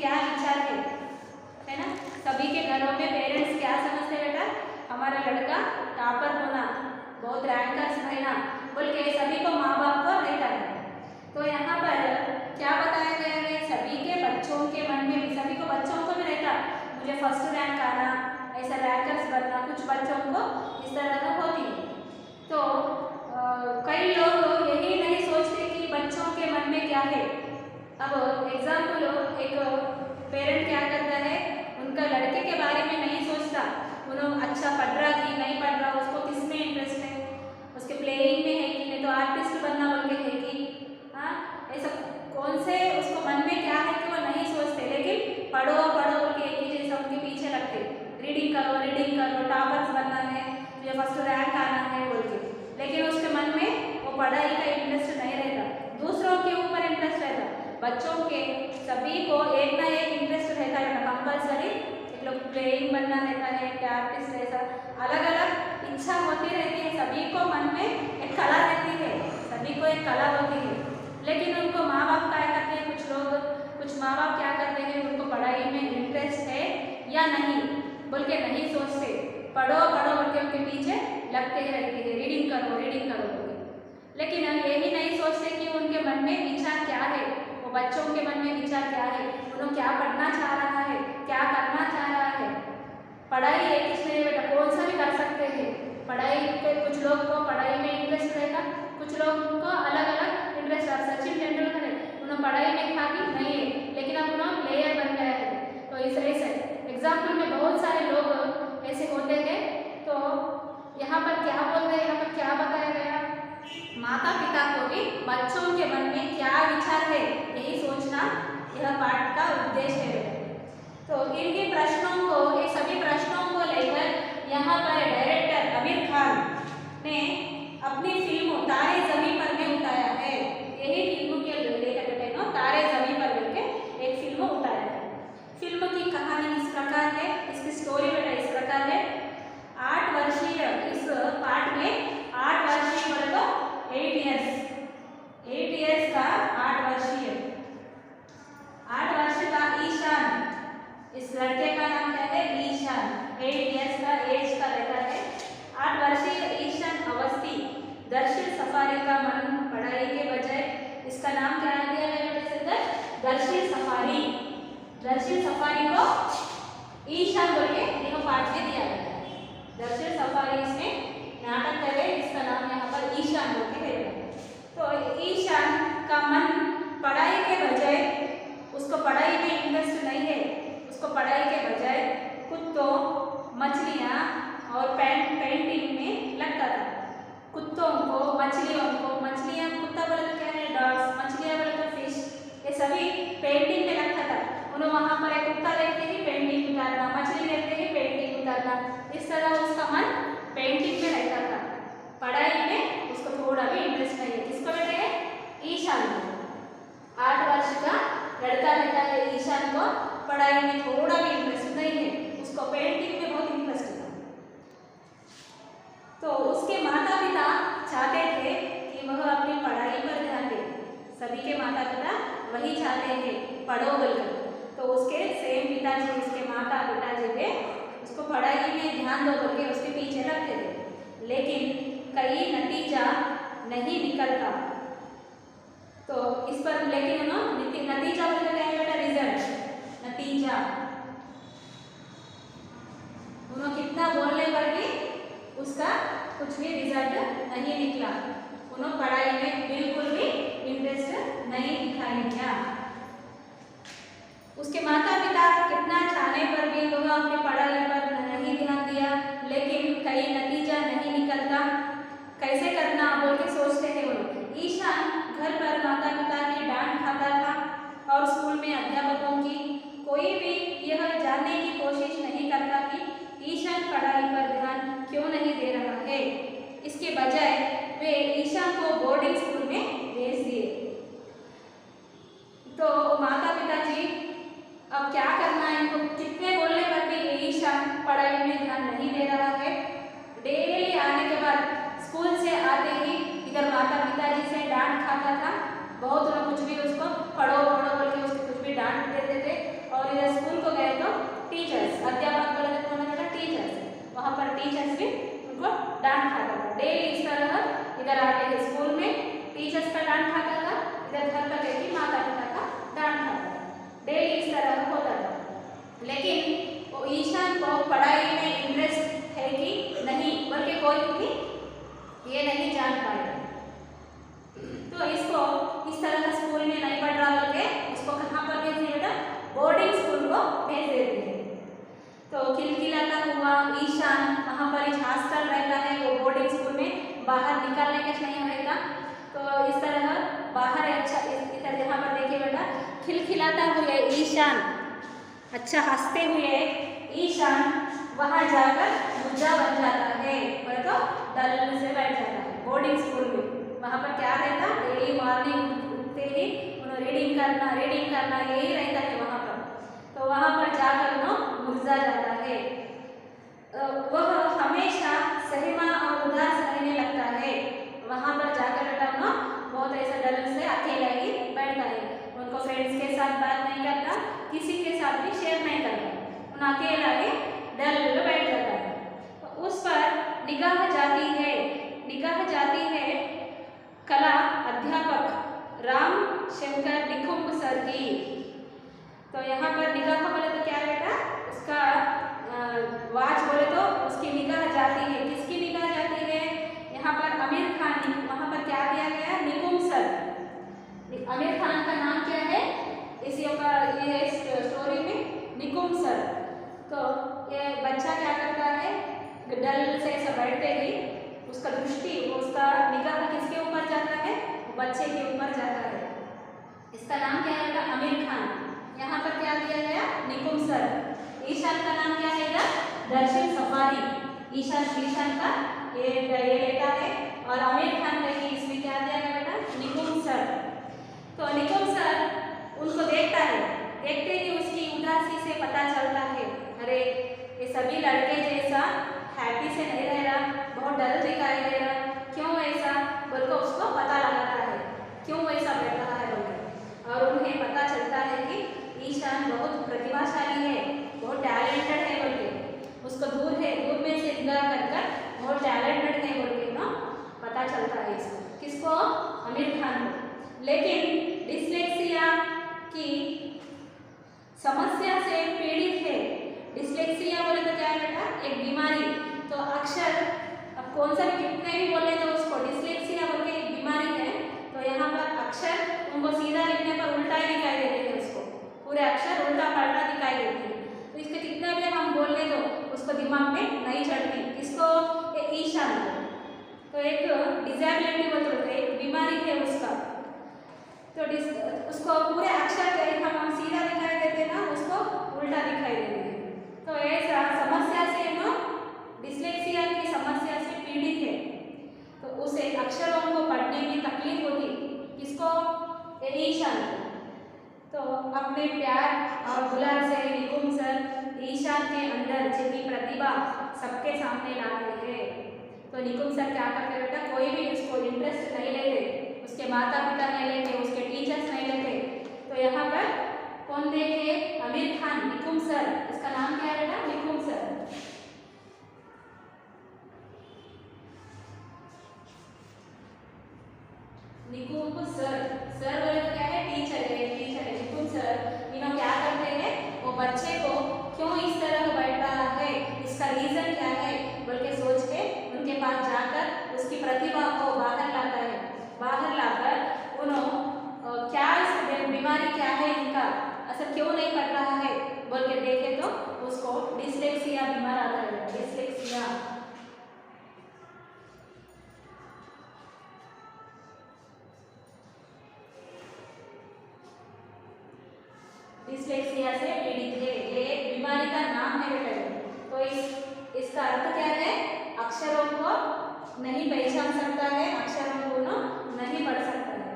क्या विचार है ना? सभी के घरों में पेरेंट्स क्या समझते हैं बेटा? हमारा लड़का टॉपर होना, बहुत रैंकर्स रहना बोल के सभी को माँ बाप को रहता है। तो यहाँ पर क्या बताया गया है? सभी के बच्चों के मन में भी, सभी को बच्चों को भी रहता मुझे फर्स्ट रैंक आना, ऐसा रैंकर्स बनना, कुछ बच्चों को इस तरह का होती है। तो कई लोग यही नहीं सोचते कि बच्चों के मन में क्या है। अब एग्जाम्पल, एक पेरेंट क्या करता है, उनका लड़के के बारे में नहीं सोचता, उन्होंने अच्छा पढ़ रहा कि नहीं पढ़ रहा, उसको किस में इंटरेस्ट है, उसके प्लेइंग में है कि नहीं, तो आर्टिस्ट बनना बोल के है कि हाँ, ऐसा कौन से उसको मन में क्या है कि वो नहीं सोचते, लेकिन पढ़ो पढ़ो बोल के एक ही जैसा उनके पीछे लगते, रीडिंग करो टॉपर्स बनना है, मुझे फर्स्ट रैंक आना है बोल के, लेकिन उसके मन में वो पढ़ाई का इंटरेस्ट नहीं रहता, दूसरों के ऊपर इंटरेस्ट रहता। बच्चों के सभी को एक ना एक इंटरेस्ट रहता है कंपल्सरी, एक लोग प्लेइंग बनना रहता है, एक आर्टिस्ट ऐसा अलग अलग इच्छा होती रहती है। सभी को मन में एक कला रहती है, सभी को एक कला होती है, लेकिन उनको माँ बाप क्या करते हैं, कुछ माँ बाप क्या करते हैं, उनको पढ़ाई में इंटरेस्ट है या नहीं बोल के नहीं सोचते, पढ़ो पढ़ो बोल के उनके पीछे लगते ही रहते हैं, रीडिंग करो बोल के, लेकिन हम यही नहीं सोचते कि उनके मन में विचार क्या है, वो बच्चों के मन में विचार क्या है, उन्होंने क्या पढ़ना चाह रहा है, क्या करना चाह रहा है। पढ़ाई एक इसमें बेटा कौन सा भी कर सकते हैं, पढ़ाई के कुछ लोग को पढ़ाई में इंटरेस्ट रहेगा, कुछ लोग को अलग अलग इंटरेस्ट है। सचिन तेंदुलकर है, उन्होंने पढ़ाई में खाती नहीं है, लेकिन अब उन्होंने प्लेयर बन गया है। तो ऐसे एग्जाम्पल में बहुत सारे लोग ऐसे होते हैं। तो यहाँ पर क्या बोल रहे हैं, यहाँ पर क्या बताया गया, माता पिता को भी बच्चों के मन में क्या विचार है यही सोचना यह पाठ का उद्देश्य है। तो इनके प्रश्नों को, ये सभी प्रश्नों को लेकर यहाँ पर डायरेक्टर आमिर खान ने अपनी फिल्म तारे ज़मीं पर में उतारा है। यही फिल्म के लेकर बेटे ना तारे ज़मीं पर लेके एक फिल्म उतारा है। फिल्म की कहानी इस प्रकार है, इसकी स्टोरी बेटा इस प्रकार है। 8 वर्षीय, इस पाठ में 8 वर्षीय बोले तो 8 इयर्स का 8 वर्षीय, 8 वर्ष का ईशान, इस लड़के का नाम क्या है, ईशान, 8 इयर्स का एज का रहता है। 8 वर्षीय ईशान अवस्थी दर्शिल सफारी का मन पढ़ाई के बजाय, इसका नाम क्या दिया गया बेटे, दर्शिल सफारी। दर्शिल सफारी को ईशान बोल के यह पाठ में दिया गया है। दर्शिल सफारी इसमें नाटक करे, इसका नाम यहाँ पर ईशान बोल के है। तो ईशान का मन पढ़ाई के बजाय, उसको पढ़ाई में इंटरेस्ट नहीं है, उसको पढ़ाई के बजाय कुत्तों, मछलियाँ और पेंटिंग में लगता था। कुत्तों को, मछलियों को, मछलियाँ, कुत्ता बोले तो क्या है डॉग्स, मछलियाँ बोले तो फिश, ये सभी पेंटिंग में लगता था। उन्होंने वहाँ पर एक कुत्ता देखते ही पेंटिंग उतारना, मछली देखते ही पेंटिंग उतारना, इस तरह उसका मन पेंटिंग में रहता था। पढ़ाई में उसको थोड़ा भी इंटरेस्ट नहीं है। किसको बेटे है, ईशान को। 8 वर्ष का लड़का रहता है ईशान को, पढ़ाई में थोड़ा भी इंटरेस्ट नहीं है, उसको पेंटिंग में बहुत इंटरेस्ट था। तो उसके माता पिता चाहते थे कि वह अपनी पढ़ाई पर ध्यान दे, सभी के माता पिता वही चाहते हैं पढ़ो बोलकर। तो उसके सेम पिताजी, उसके माता पिताजी थे उसको पढ़ाई में ध्यान दो बोल के उसके पीछे लगते थे, लेकिन कई नतीजा नहीं निकलता। तो इस पर लेकिन उन्होंने नतीजा बोलते हैं बेटा, रिजल्ट, नतीजा, उन्होंने कितना बोलने पर भी उसका कुछ भी रिजल्ट नहीं निकला। उन्होंने पढ़ाई में बिल्कुल भी इंटरेस्ट नहीं दिखाई दिया। उसके माता पिता कितना चाहने पर भी वह अपनी पढ़ाई पर नहीं ध्यान दिया, लेकिन कई नतीजा नहीं निकलता, कैसे करना बोल के सोचते हैं वो लोग। ईशान घर पर माता पिता की डांट खाता था और स्कूल में अध्यापकों की, कोई भी यह जानने की कोशिश नहीं करता कि ईशान पढ़ाई पर ध्यान क्यों नहीं दे रहा है। इसके बजाय वे ईशान को बोर्डिंग स्कूल में भेज दिए। तो माता पिताजी अब क्या करना है, इनको कितने बोलने पर भी ईशान पढ़ाई में ध्यान नहीं दे रहा है। डेली आने के बाद को पढ़ाई में इंटरेस्ट है कि नहीं बल्कि कोई भी ये नहीं जान पाए। तो इसको इस तरह का स्कूल में नहीं पढ़ रहा बल्कि इसको कहाँ पर भेज दिया बेटा, बोर्डिंग स्कूल को भेज देते हैं। तो खिलखिलाता हुआ ईशान वहाँ पर ही हॉस्टल रहता है, वो बोर्डिंग स्कूल में बाहर निकालने का नहीं रहता। तो इस तरह बाहर अच्छा इधर यहाँ पर देखिए बेटा, खिलखिलाता हुए ईशान, अच्छा हंसते हुए ईशान वहाँ जाकर मुर्जा बन जाता है, बोले तो डल से बैठ जाता है बोर्डिंग स्कूल में। वहाँ पर क्या रहता, डेली मॉर्निंग उठते ही उन्हें रीडिंग करना यही रहता है वहाँ पर। तो वहाँ पर जाकर उन्हें मुर्जा जाता है। वह हमेशा सहमा और उदास रहने लगता है। वहाँ पर जाकर बेटा उन्हें बहुत ऐसा डल से अकेला ही बैठता है, उनको फ्रेंड्स के साथ बात नहीं करता, किसी के साथ भी शेयर नहीं करता, उन्हें अकेला ही डल में बैठ जाता है। तो उस पर निगाह जाती है कला अध्यापक राम शंकर निकुंब सर की। तो यहाँ पर निगाह बोले तो क्या बेटा, उसका वाच बोले तो उसकी निगाह जाती है, किसकी निगाह जाती है, यहाँ पर आमिर खान, वहाँ पर क्या दिया गया, निकुंब सर। आमिर खान का नाम क्या है इसी का ये स्टोरी में, निकुंब सर। तो ये बच्चा क्या करता है, डल से ऐसा बैठते ही उसका दृष्टि, उसका निगाह किसके ऊपर जाता है, बच्चे के ऊपर जाता है। इसका नाम क्या है, आमिर खान। यहाँ पर क्या दिया गया, निकुंब सर। ईशान का नाम क्या है, दर्शन सफारी। ईशान का ये लेता है, और आमिर खान का ही इसमें क्या दिया गया बेटा, निकुंब सर। तो निकुंब सर उनको देखता है, देखते ही उसकी उदासी से पता चलता है, अरे ये सभी लड़के जैसा हैप्पी से नहीं रह रहा, बहुत डर दिखाई दे रहा, क्यों ऐसा बोलकर उसको पता लगाता है, क्यों ऐसा बैठ रहा है बोलकर। और उन्हें पता चलता है कि ईशान बहुत प्रतिभाशाली है, बहुत टैलेंटेड है बोलकर, उसको दूर में से निगाह कर बहुत टैलेंटेड है बोलकर ना पता चलता है इसको, किसको, आमिर खान को। लेकिन डिस्लेक्सिया की समस्या से पीड़ित है। डिस्लेक्सिया बोले तो क्या है बेटा, एक बीमारी। तो अक्षर अब कौन सा भी कितने भी बोले तो उसको डिस्लेक्सिया बोल के एक बीमारी है। तो यहाँ पर अक्षर उनको सीधा लिखने पर उल्टा ही दिखाई देते हैं, उसको पूरे अक्षर उल्टा पलटा दिखाई देते हैं। तो इसके कितना भी हम बोल ले तो उसको दिमाग में नहीं चढ़ती, किसको, ईशान को। तो एक डिसेबिलिटी बोलते हैं, एक बीमारी है उसका। तो उसको पूरे अक्षर हम सीधा दिखाई देते ना, उसको उल्टा दिखाई देते हैं। तो ऐसा समस्या से ना, डिस्लेक्सिया की समस्या से पीड़ित है, तो उसे अक्षरों को पढ़ने में तकलीफ होती, किसको, ईशान को। तो अपने प्यार और दुलार से निकुंब सर ईशान के अंदर छिपी प्रतिभा सबके सामने लाते हैं। तो निकुंब सर क्या करते बेटा, कोई भी उसको इंटरेस्ट नहीं लेते, उसके माता पिता नहीं लेते, उसके टीचर्स नहीं लेते। तो यहाँ पर कौन देखे, आमिर खान, निकुंब सर, इसका नाम क्या है बेटा, Nikumb sir. Nikumb sir, sir बोले तो क्या है, टीचर है निकुंब सर। इन्हों क्या करते हैं, वो बच्चे को क्यों इस तरह बैठ रहा है, इसका रीजन क्या है बोल के सोच के उनके पास जाकर उसकी प्रतिभा को बाहर लाता है। बाहर लाकर उन्होंने क्या इस बीमारी क्या है इनका, ऐसा क्यों नहीं पढ़ रहा है बोल के देखे तो उसको डिस्लेक्सिया बीमार आता है, डिस्लेक्सिया। डिस्लेक्सिया से पीड़ित है, ये एक बीमारी का नाम है बेटा। तो इसका अर्थ क्या है, अक्षरों को नहीं पहचान सकता है, अक्षरों को नहीं पढ़ सकता है,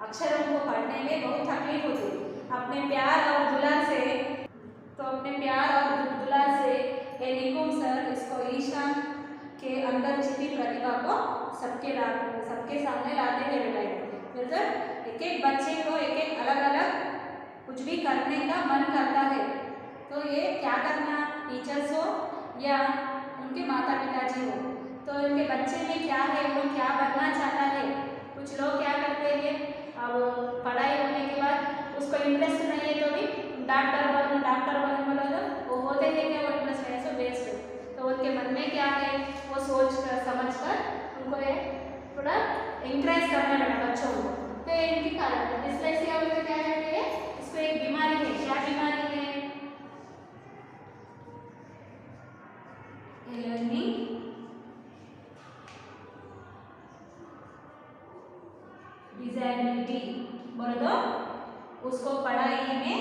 अक्षरों को पढ़ने में बहुत तकलीफ होती है। अपने प्यार और दुलार से, तो अपने प्यार और दुलार से ये निकुंब सर इसको ईशान के अंदर छिपी प्रतिभा को सबके सामने लाते हैं बेटा। एक एक बच्चे को एक एक अलग अलग कुछ भी करने का मन करता है, तो ये क्या करना, टीचर्स हो या उनके माता पिताजी हो, तो उनके बच्चे में क्या है, वो क्या बनना चाहता है। कुछ लोग क्या करते हैं, अब पढ़ाई होने के बाद उसको इंटरेस्ट नहीं है तो भी डॉक्टर बन बोलो वो होते हैं क्या, वो इंटरेस्ट है सो वेस्ट। तो उनके मन में क्या है वो सोच कर समझ कर उनको ये थोड़ा इंकरेज करना पड़ा बच्चों को। तो ये इनकी कारण है। डिस्लेक्सिया बोलते क्या है, इसको एक बीमारी है। क्या बीमारी है? लर्निंग डिसेबिलिटी बोलो तो उसको पढ़ाई में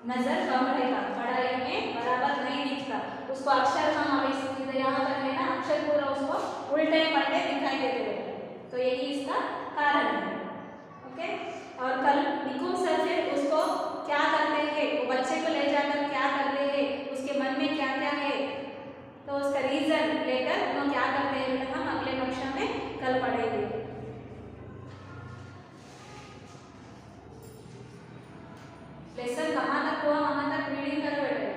नजर कम रहेगा, पढ़ाई में बराबर नहीं दिखता, उसको अक्षर हम अभी यहाँ पर है ना अक्षर पूरा उसको उल्टे पलटे दिखाई देते हैं। तो यही इसका कारण है। ओके, और कल निकुंज सर फिर उसको क्या करते हैं, वो बच्चे को ले जाकर क्या करते हैं, उसके मन में क्या क्या है, तो उसका रीजन लेकर वो क्या करते हैं हम अगले कक्षा में कल पढ़ेंगे। लेसन कहाँ तक हुआ वहां तक रीडिंग कर बैठे।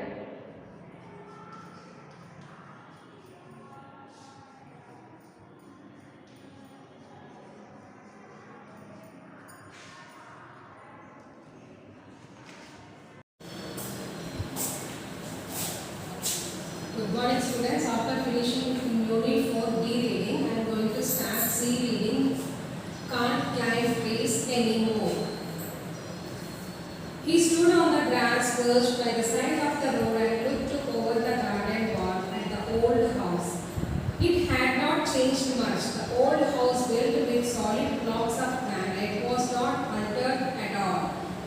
Good morning students. After finishing unit 4 D reading, I am going to start C reading. Can't climb trees anymore. He stood on the grass perched by the side of the road and looked over the garden wall at the old house. It had not changed much. The old house built with solid blocks of granite was not altered at all.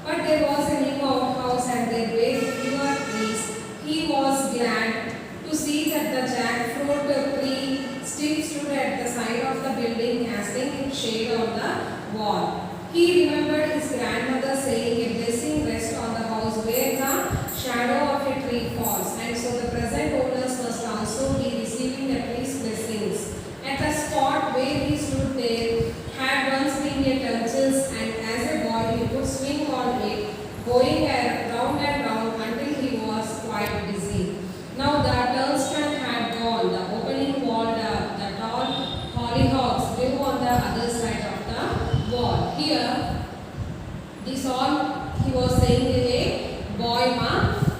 But there was a new outhouse and there were fewer trees. He was glad to see that the jackfruit tree still stood at the side of the building, casting its shade on the wall. He remembered his grandmother saying, "A blessing rests on the house where the shadow of a tree falls," and so the present owners must also be receiving the tree's blessings. At the spot where he stood there had once been a turtle's, and as a boy he could swing on it, going round and round until he was quite dizzy. Now the turnstile had gone, the opening wall up, the tall hollyhocks grew on the other side of the wall. Here, this all he was saying is a boy, ma.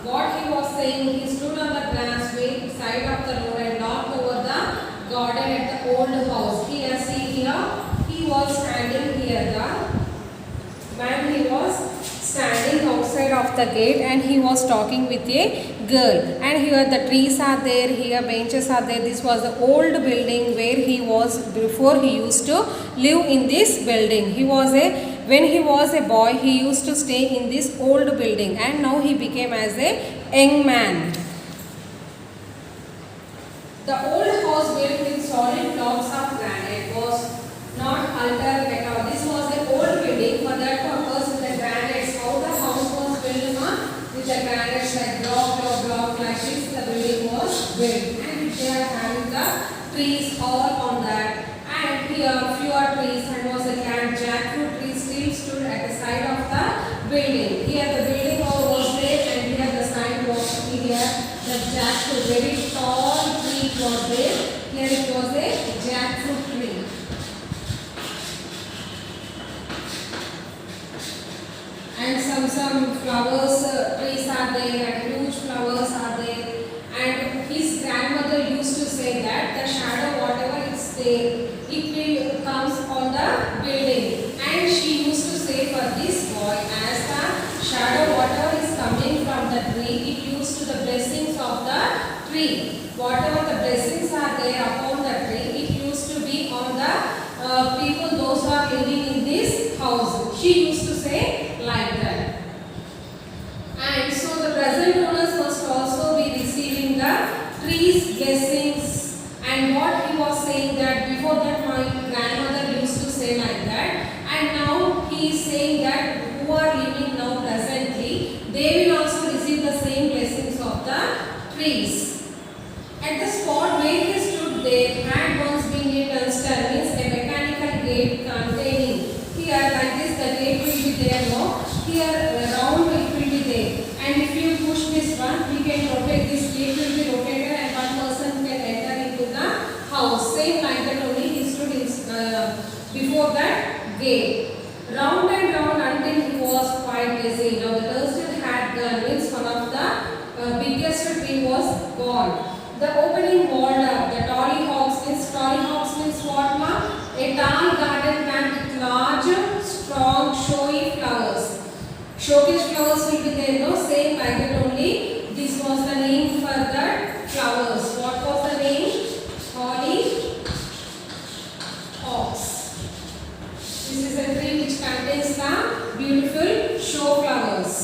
What he was saying, he stood on the grass side of the road and looked over the garden at the old house. Here, see here, he was standing here. The man, he was standing outside of the gate and he was talking with a girl. And here the trees are there, here benches are there. This was the old building where he was before he used to live in this building. When he was a boy, he used to stay in this old building, and now he became as a young man. The old house built with solid blocks of granite was not altered at all. This was the old building. For that purpose, with the granites, how the house was built with the granites like block like this, the building was built. And they are having the trees all on that. And here fewer trees, and was a jackfruit tree still stood at the side of the building. Here the building was there, and here the sign was here. The jackfruit, very tall tree was there. Here it was a jackfruit tree. And some flowers trees are there, and huge flowers are there. And his grandmother used to say that the shadow, whatever is there, it will comes on the building. And she used to say for this boy, as the shadow, whatever is coming from the tree, it used to the blessings of the tree. Whatever the blessings are there upon the tree, it used to be on the people, those who are living in this house. She used to say like that. And so the present owners must also be receiving the tree's blessings. And what he was saying that before that my grandmother used to say like that, and now he is saying that who are living now presently, they will also receive the same blessings of the trees. At the spot where he stood there had once been a turnstile, means a mechanical gate containing. Here like this the gate will be there, no? Here round it will be there. And if you push this one, we can rotate, this gate will be rotated and one person can enter into the house. Same like that only he stood before that gate. Round and round until he was quite dizzy. Now the turnstile had the opening walled up. The tollyhocks means what, ma? A tall garden plant with large, strong, showy flowers. Showcase flowers will be there, no? Same like that only. This was the name for the flowers. What was the name? Hollyhocks. This is a tree which contains the beautiful show flowers.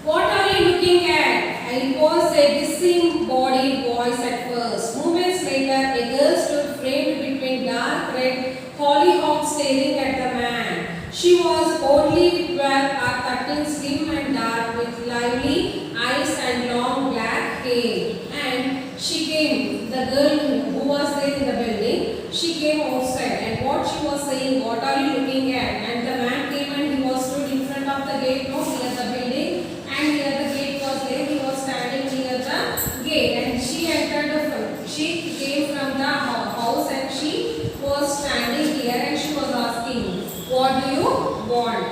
What are you looking at? It was a disembodied voice at first. Moments later, a girl stood framed between dark red hollyhocks staring at the man. She was only 12 or 13, slim and dark with lively eyes and long black hair. And she came, the girl who was there in the building, she came outside and what she was saying, what are you looking at? And the man came and he was stood in front of the gate, no, near the building, and near the gate was there, he was standing near the gate and she entered she came from the house and she was standing here and she was asking, what do you want?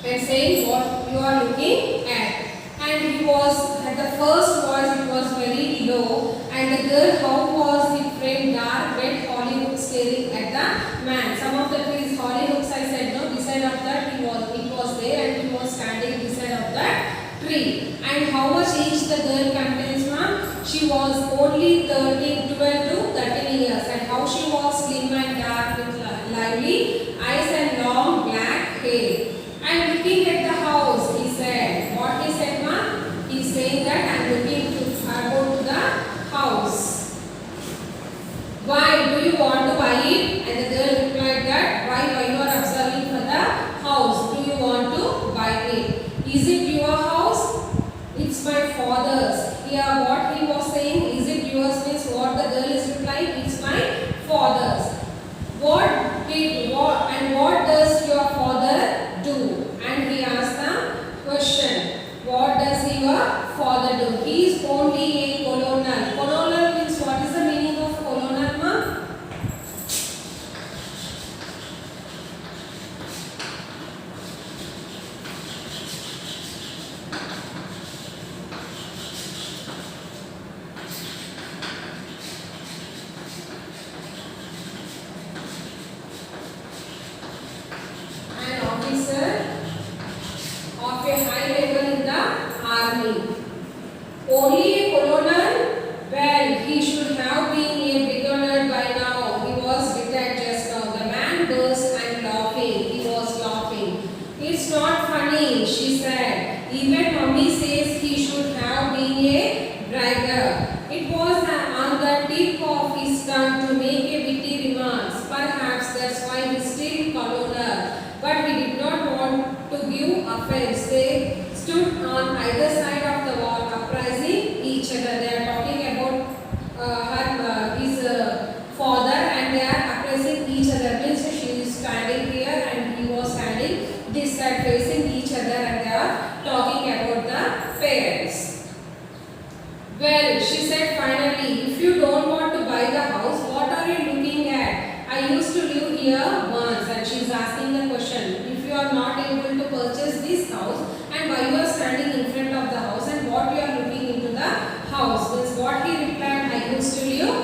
And saying what you are looking at. And he was, at the first voice it was very low and the girl, how was it framed dark red hollyhocks staring at the man. Some of the trees, hollyhocks I said no, beside of that it was there and he was standing beside of that tree. And how much age the girl contains, ma'am? She was only 12 to 13 years and how she was slim and dark with lively eyes and long black hair. I'm looking at the house, he said. What he said, ma'am? He's saying that I'm looking to go to the house. Why do you want to buy it? And the girl replied that why you are observing for the house? Do you want to buy it? Is it your house? It's my father's. Here what he was saying, is it yours means what the girl is replying, it's my father's. What does your father do? And he asked the question, what does your father do? He is only a colonel. Colonel means what is the meaning of colonel, ma'am? An officer of a high level in the army. Only a colonel? Well, he should have been a brigadier by now. He was retired just now. The man burst and laughing. He was laughing. It's not funny, she said. Even mommy says he should have been a brigadier. It was on the tip of his tongue to make a witty remarks. Perhaps that's why he's still colonel. But he did not want to give offense. They stood on either side of the wall, apprising each other. They are talking about his father and they are appraising each other. Means she is standing here and he was standing this side facing each other and they are talking about the parents. Well, she said finally, if you don't want to buy the house, what are you looking at? I used to live here once and she is asking the question, if you are not able to purchase this house and why you are standing in front of the house and what you are looking into the house. Means what he replied, I used to live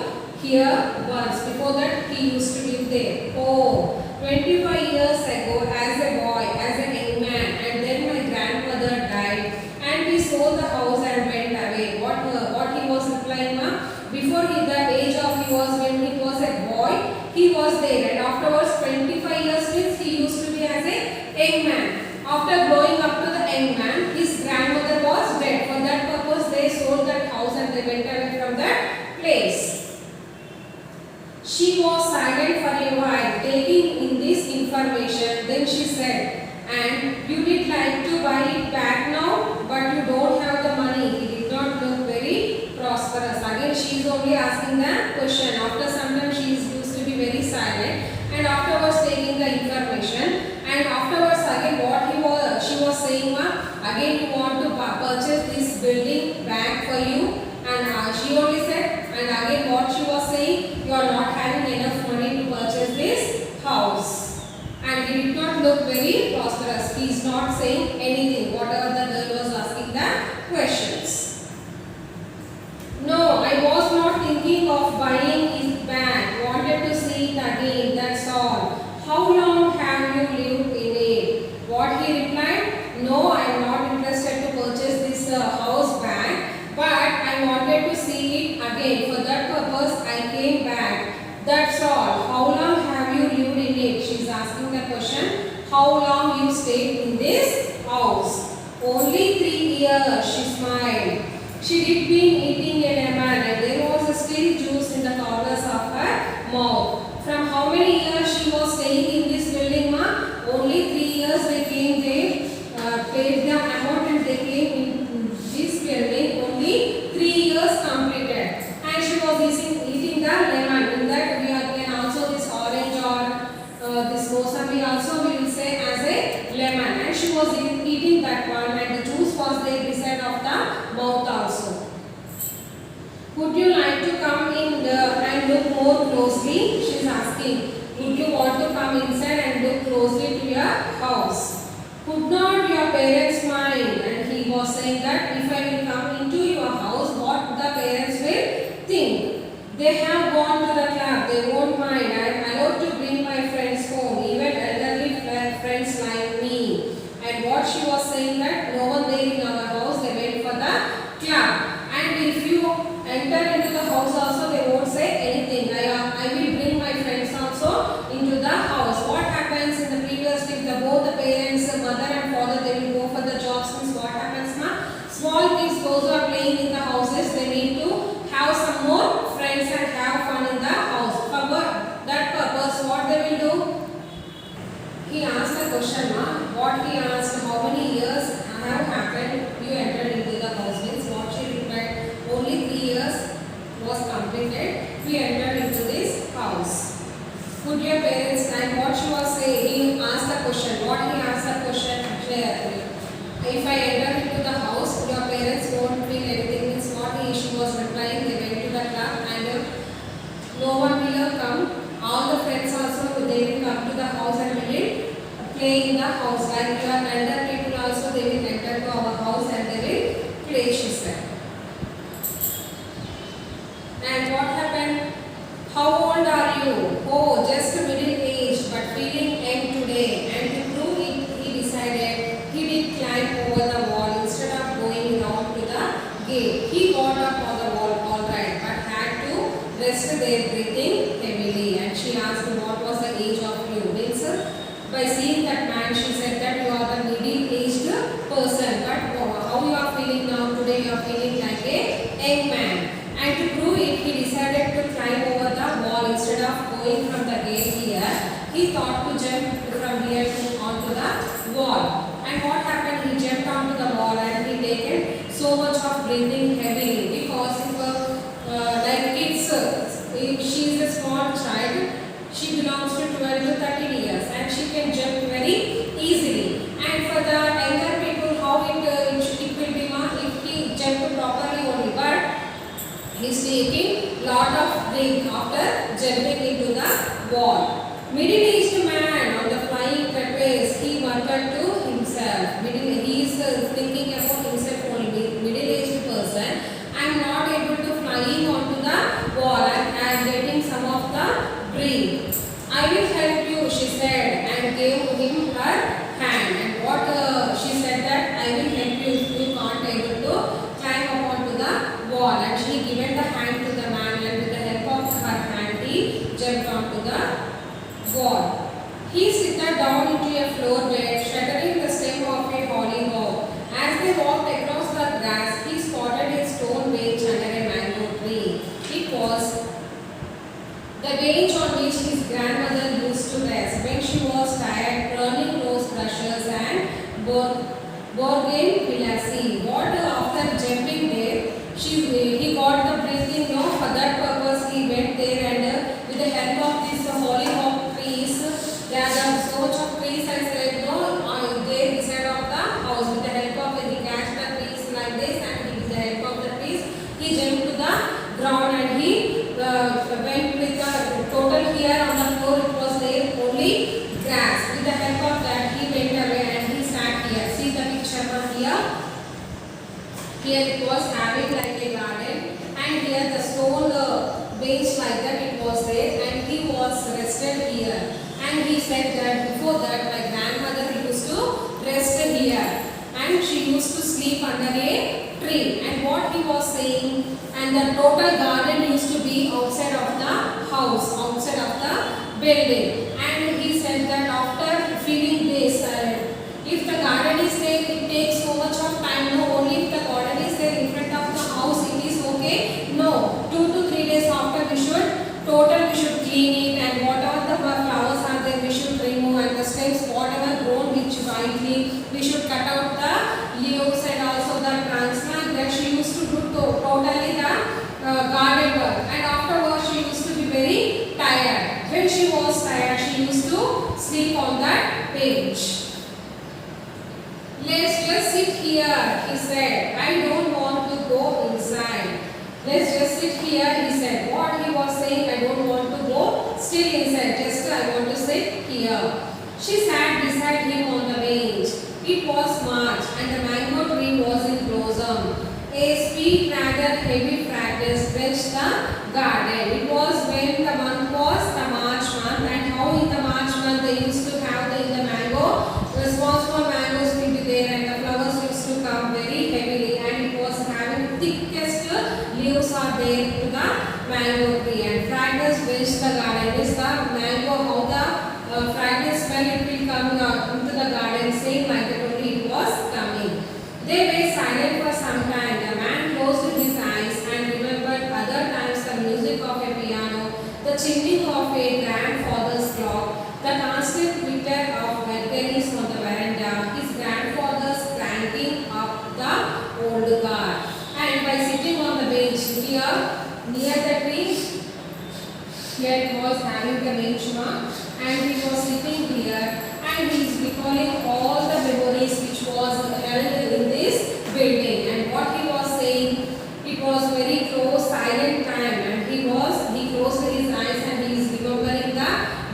here once. Before that he used to live there. Oh, 25 years ago as a boy, as a young man, and then my grandmother died and we sold the house and went away. What he was replying, ma'am? Before the age of he was when he was a boy, he was there and afterwards 25 years means he used to be as a young man. After growing up to the young man, his grandmother was dead. For that purpose they sold that house and they went away from that place. She was silent for a while, taking in this information. Then she said, and you did like to buy it back now, but you don't have the money. He did not look very prosperous. Again, she is only asking the question. After some time, she used to be very silent, and afterwards taking the information. And afterwards, again, she was saying, again, you want to purchase this building back for you. And she only said, and again, what she was saying, you are not having enough money to purchase this house. And he did not look very prosperous. He is not saying anything, whatever the girl was asking the questions. No, I question, how long you stayed in this house? Only 3 years, she smiled. She did been eating a lemon and there was still juice in the corners of her mouth. From how many years she was staying in this building, ma? Only 3 years they came, they paid the amount and they came in this building. Only 3 years completed. And she was eating the lemon. In that we can also this orange or this mosambi also we will say as a lemon. And she was eating that one and the juice was there beside of the mouth also. Would you like to come in and look more closely? She is asking. Would you want to come inside and look closely to your house? Could not your parents mind? And he was saying that if I will come into your house, what the parents will think? They have gone to the club, they won't mind. I am allowed to bring my friends home, even elderly friends like me. And what she was saying that no one there in our house, they went for the club. And if you enter into the house also, they won't say anything. I will bring my friends also into the house. What happens in the previous week, both the parents, mother and father, they will go for the jobs. Means what happens now? Small kids, those who are playing in the houses, they need to have some more friends and have fun in the house. For that purpose, what they will do? He asked a question, what he asked, how many years have happened you entered into the house? Means what she replied, only 3 years was completed, we entered into this house. Could your parents, and what she was saying, he asked the question, what he asked the question, if I enter into the house, your parents won't feel anything. Means what she was replying, they went to the club and no one will come. All the friends also, they will come to the house and will play in the house. Like your elder people also, they will enter to our house and they will play, she said. And what happened? How old are you? Oh, just middle aged but feeling young today. And to prove it, he decided he did climb over the wall instead of going round to the gate. He got up on the wall alright but had to rest there breathing heavily. And she asked him what was the age of you. Means by seeing that man, she said that you are the middle-aged person. But how you are feeling now? Today you are feeling like a young man. And to prove it, he decided to climb over the wall instead of going from the gate here. He thought to jump from here to onto the wall. And what happened? He jumped onto the wall and he taken so much of breathing heavily because it was like kids. If she is a small child, she belongs to 12 to 13 years and she can jump very easily. And for the younger people, how it will be if he jumped properly only. But he is taking lot of drink after jumping into the wall. Middle-aged man on the flying trapeze, he muttered to himself. He is thinking about himself only. Middle-aged person, I am not able to flying onto the wall and I am getting some of the drink. I will help you, she said, and gave him her hand. And what she said that I will help you if you can't able to climb up onto the wall. And she given the hand to the man and with the help of her hand he jumped onto the wall. He sat down into a floor bed, shuddering the stem of a hollyhock. As they walked across the grass, he spotted a stone bench under a mango tree. It was the bench on which his grandmother used to rest when she was tired, turning rose brushes and bougainvillea. What after jumping there, he got the breathing. No, for that purpose he went there and with the help of these hollyhock trees, there are so much of trees. I said no, there beside of the house. With the help of he catch the trees like this and with the help of the trees, he jumped to the ground and he went with the total here on the floor. It was there only grass. With the help of that, he went away and he sat here. See the picture here. Here it was having like a garden, and here the stone bench like that it was there, and he was rested here. And he said that before that my grandmother used to rest here, and she used to sleep under a tree. And what he was saying, and the total garden used to be outside of the house, outside of the building. And he said that after takes so much of time. No, only if the garden is there in front of the house, it is okay. No, 2 to 3 days after we should clean it, and whatever the flowers are there, we should remove, and the stems, whatever grown which widely, we should cut out the leaves and also the trunks. Like that, she used to do totally the garden work, and afterwards she used to be very tired. When she was tired, she used to sleep on that bench. Let's just sit here, he said. I don't want to go inside. Let's just sit here, he said. What he was saying, I don't want to go still inside. Just I want to sit here. She sat beside him on the bench. It was March and the mango tree was in blossom. A sweet, rather heavy fragrance filled the garden. It was when the month was the March month, and how in the March month they used to have the mango. The small mangoes will be there, and the flowers used to come very heavily, and it was having thickest leaves are there to the mango tree, and fragrance filled the garden. Is the mango, how the fragrance smell it will come into the garden, same like that only it was coming. They were silent for some time. The man closed his eyes and remembered other times the music of a piano, the chiming of a grandfather's clock, the constant twitter of berries on the veranda, his grandfather's cranking up the old car. And by sitting on the bench here near the tree, here he was having the benchmark, and he was sitting here, and he is recalling all the memories which was held in this building. And what he was saying, it was very close, silent time, and he closed his eyes and he is remembering the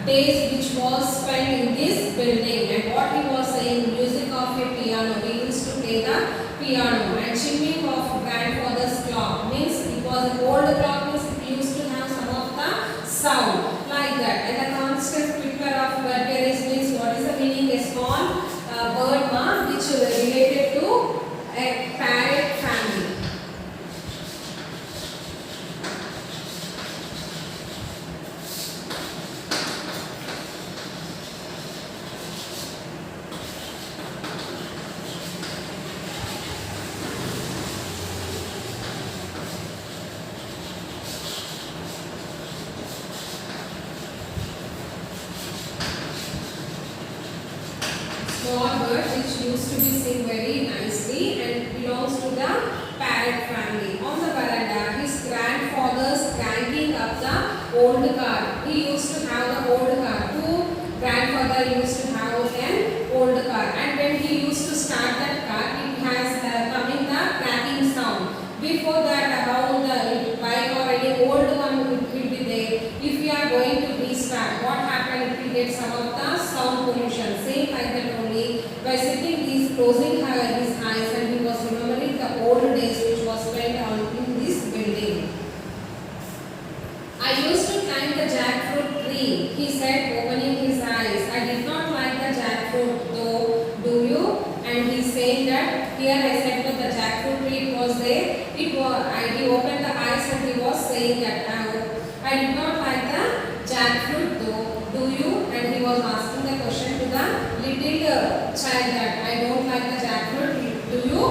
days which was spent in this building. And what he was saying, music of a piano, he used to play the piano, and chiming of grandfather's clock, means it was an old clock, means it used to have some of the sound like that. And the constant twitter of berries, means what is the meaning? A small bird which is related to a parrot family. Small bird which used to be sing very nicely and belongs to the parrot family. On the veranda, his grandfather's cranking up the old car. He used to have the old car. Two grandfather used to have an old car, and when he used to start that car, it has coming the cracking sound. Before that, how the bike or any old one will be there. If we are going to restart, what happened? It will get some of the sound pollution. Same like that only. By sitting, he is closing his eyes, and he was remembering the old days which was spent in this building. I used to climb the jackfruit tree, he said, opening his eyes. I did not like the jackfruit though, do you? And he saying that here I said that the jackfruit tree was there. He opened the eyes and he was saying that I did not like the jackfruit though, do you? And he was asking the question to the little child that I don't like the jackfruit. Do you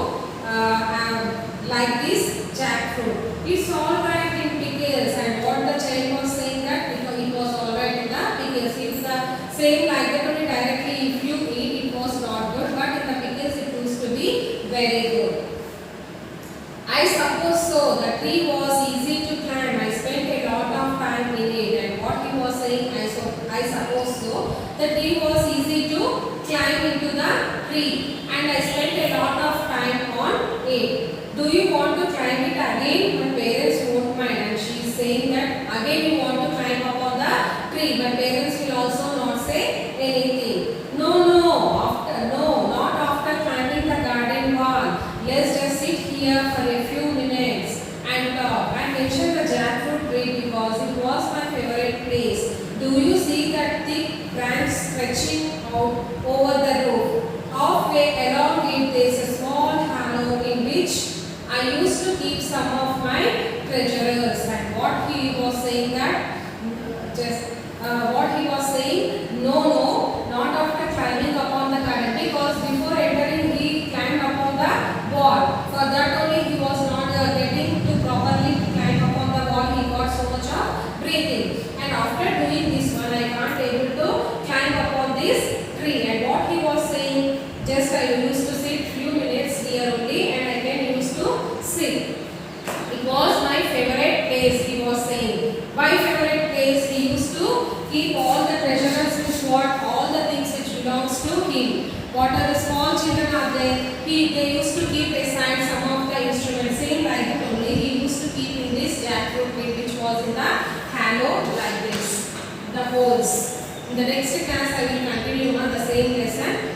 like this jackfruit? It's all right in pickles. And what the child was saying that it was all right in the pickles. It's the same like that only directly if you eat it was not good, but in the pickles it used to be very good. I suppose so. The tree was easy to climb. I spent a lot of time in it. And what he was saying, I suppose so. The tree was easy to climb into the tree, and I spent a lot of time on it. Do you want to climb it again? My parents won't mind. And she is saying that again you want to climb up on the tree. My parents will also not say anything. No, not after climbing the garden wall. Let's just sit here for a few minutes and talk. I mentioned the jackfruit tree because it was my favorite place. Do you see that thick branch stretching out over the roof? Halfway along it there is a small hollow in which I used to keep some of my treasures. And what he was saying that, what he was saying, no, not after climbing upon the garden, because before entering he climbed all the treasurers with what? All the things which belongs to him. What are the small children are there? They used to keep aside some of the instruments. Same like it only. He used to keep in this jackfruit pit which was in the hollow like this. The holes. In the next class I will continue on the same lesson.